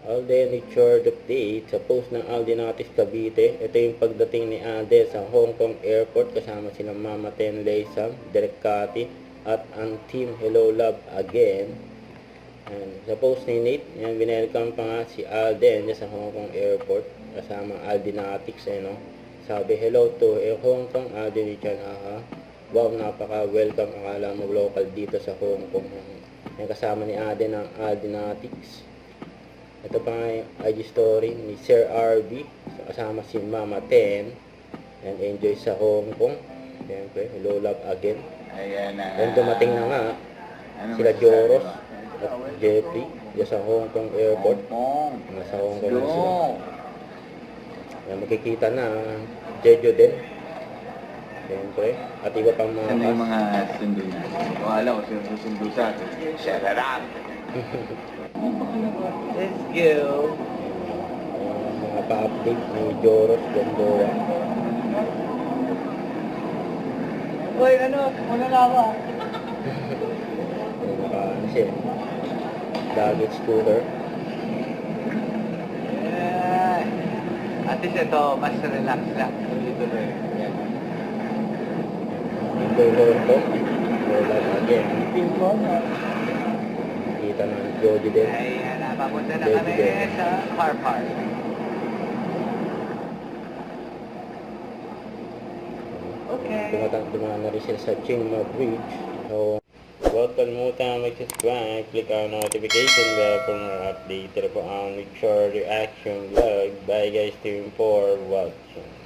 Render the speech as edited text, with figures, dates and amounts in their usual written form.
Alden Richard update sa post ng Aldinatis Cavite. Ito yung pagdating ni Alden sa Hong Kong Airport kasama sila Mama Ten Leysam, Derek Cathy at ang team Hello Love Again. And sa post ni Nate, yan, binelcome pa nga si Alden sa Hong Kong Airport kasama Aldinatics, no? Sabi, hello to Hong Kong, Alden Richard, wow, napaka-welcome, akala mo local dito sa Hong Kong. Yan, kasama ni Alden ang Aldinatics. Ito pa nga yung IG story ni Sir RB, kasama si Mama Ten, and enjoy sa Hong Kong. Siyempre, hello love again. Ayan na. And dumating na nga sila Joros at Jeffrey dyan sa Hong Kong Airport. Nasa Hong Kong na sila. Ayan, makikita na Jeju din. Siyempre, at iba pang mga Saan na yung mga sundo na? Kung alam ko sino susundo sa atin. Shut it up! Let's go. Mga pa-update ni Joros Gondoa. Uy, ano? Muna na ako ah. Ano siya? Luggage scooter. Yeah. At least ito, mas relax lang. Tuloy-tuloy. Enjoy Hong Kong. Lola again. Ping-pong ah. Kita ng Jody din. Ayan na, papunta na Jody kami din. sa car park. Okay. Dumaan na rin sila sa Chingma Bridge. So, huwag kalimutan mag-subscribe, click ang notification bell for more update. Ito po ang Richard Reaction Vlog. Bye guys, team for watching.